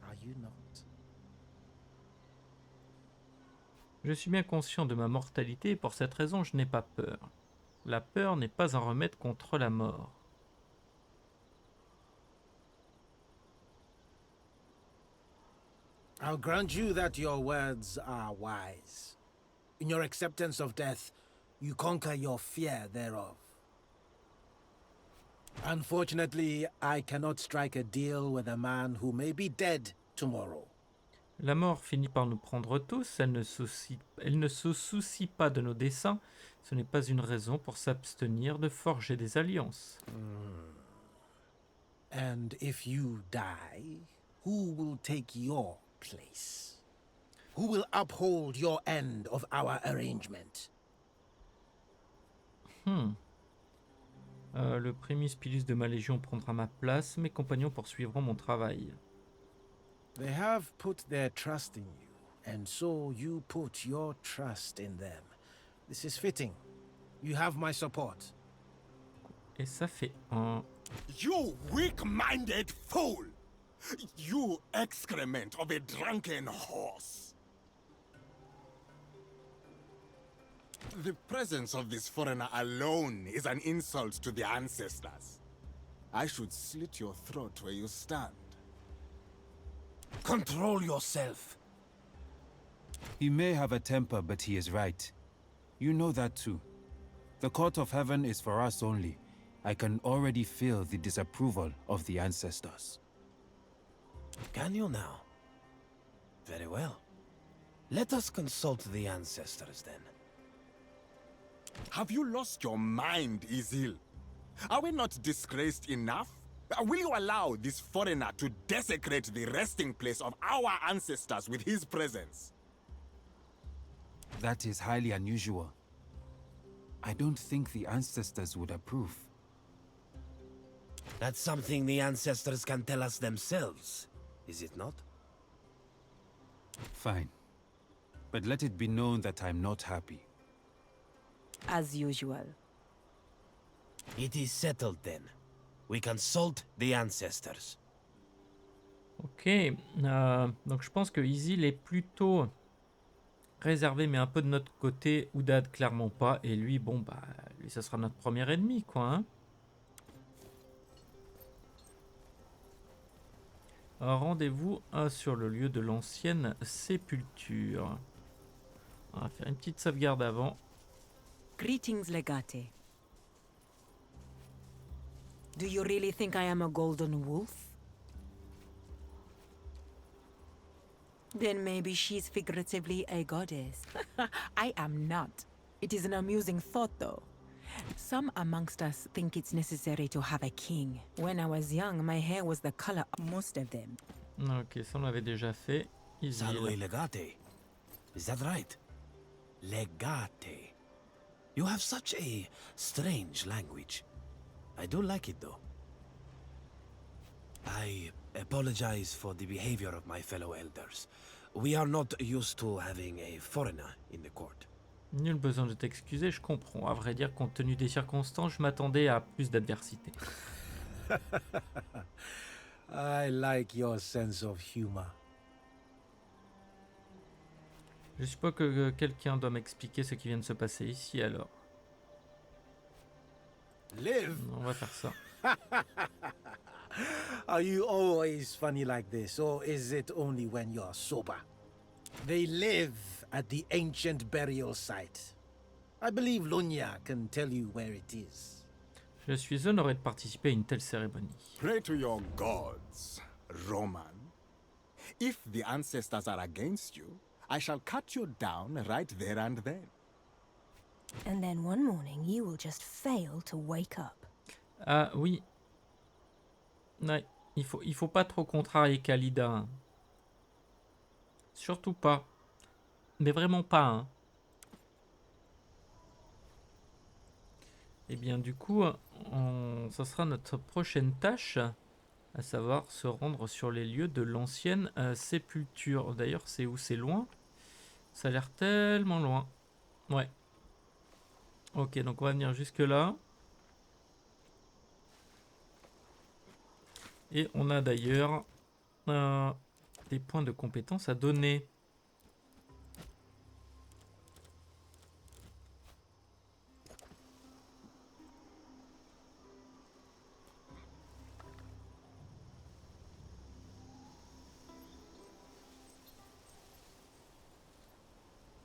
Are you not? Je suis bien conscient de ma mortalité et pour cette raison je n'ai pas peur. La peur n'est pas un remède contre la mort. I'll grant you that your words are wise. In your acceptance of death, you conquer your fear thereof. Unfortunately, I cannot strike a deal with a man who may be dead tomorrow. La mort finit par nous prendre tous, elle ne se soucie pas de nos desseins, ce n'est pas une raison pour s'abstenir de forger des alliances. And if you die, who will take your place? Who will uphold your end of our arrangement? Le primus pilus de ma légion prendra ma place, mes compagnons poursuivront mon travail. They have put their trust in you, and so you put your trust in them. This is fitting. You have my support. Et ça fait un... You weak-minded fool! You excrement of a drunken horse! The presence of this foreigner alone is an insult to the ancestors. I should slit your throat where you stand. Control yourself. He may have a temper, but he is right. You know that too. The court of heaven is for us only. I can already feel the disapproval of the ancestors. Can you now? Very well. Let us consult the ancestors then. Have you lost your mind, Izil? Are we not disgraced enough? Will you allow this foreigner to desecrate the resting place of our ancestors with his presence? That is highly unusual. I don't think the ancestors would approve. That's something the ancestors can tell us themselves, is it not? Fine. But let it be known that I'm not happy. As usual. It is settled then. We consult the ancestors. Ok, donc je pense que Isil est plutôt réservé mais un peu de notre côté, Oudad clairement pas, et lui, bon bah, lui ça sera notre premier ennemi quoi, hein. Rendez-vous sur le lieu de l'ancienne sépulture. On va faire une petite sauvegarde avant. Greetings, Legate. Do you really think I am a golden wolf? Then maybe she's figuratively a goddess. I am not. It is an amusing thought, though. Some amongst us think it's necessary to have a king. When I was young, my hair was the color of most of them. Ok, ça on l'avait déjà fait. Salve Legate. Is that right? Legate. You have such a strange language. I do like it though. I apologize for the behavior of my fellow elders. We are not used to having a foreigner in the court. Nul besoin de t'excuser, je comprends. À vrai dire, compte tenu des circonstances, je m'attendais à plus d'adversité. I like your sense of humor. Je suppose que quelqu'un doit m'expliquer ce qui vient de se passer ici alors. Live! On va faire ça. Are you always funny like this, or is it only when you're sober? They live at the ancient burial site. I believe Lunia can tell you where it is. Je suis honoré de participer à une telle cérémonie. Pray to your gods, Roman. If the ancestors are against you, I shall cut you down right there and then. And then one morning you will just fail to wake up. Ah oui. Ouais, il faut pas trop contrarier Khalida, hein. Surtout pas. Mais vraiment pas, hein. Et bien du coup, ça sera notre prochaine tâche, à savoir se rendre sur les lieux de l'ancienne sépulture. D'ailleurs, c'est où? C'est loin? Ça a l'air tellement loin. Ouais. Ok, donc on va venir jusque là. Et on a d'ailleurs des points de compétence à donner.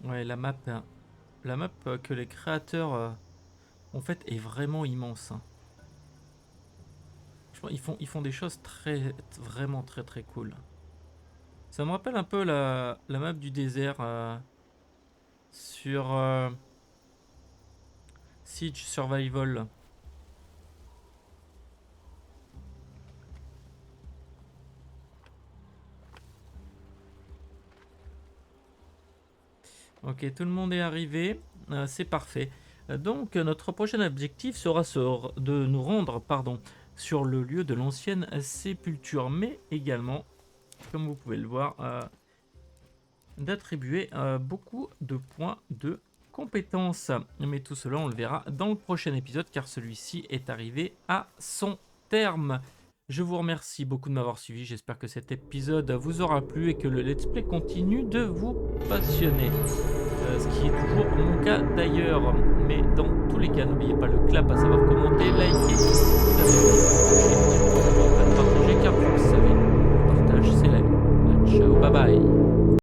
Ouais, la map que les créateurs ont faite est vraiment immense, hein. Ils font des choses vraiment très cool. Ça me rappelle un peu la map du désert sur Siege Survival. Ok, tout le monde est arrivé, c'est parfait. Donc notre prochain objectif sera de nous rendre, sur le lieu de l'ancienne sépulture, mais également, comme vous pouvez le voir, d'attribuer beaucoup de points de compétences. Mais tout cela, on le verra dans le prochain épisode, car celui-ci est arrivé à son terme. Je vous remercie beaucoup de m'avoir suivi, j'espère que cet épisode vous aura plu et que le let's play continue de vous passionner. Ce qui est toujours mon cas d'ailleurs. Mais dans tous les cas, n'oubliez pas le clap, à savoir commenter, liker, partager, car vous le savez, le partage c'est la vie. Ciao, bye bye.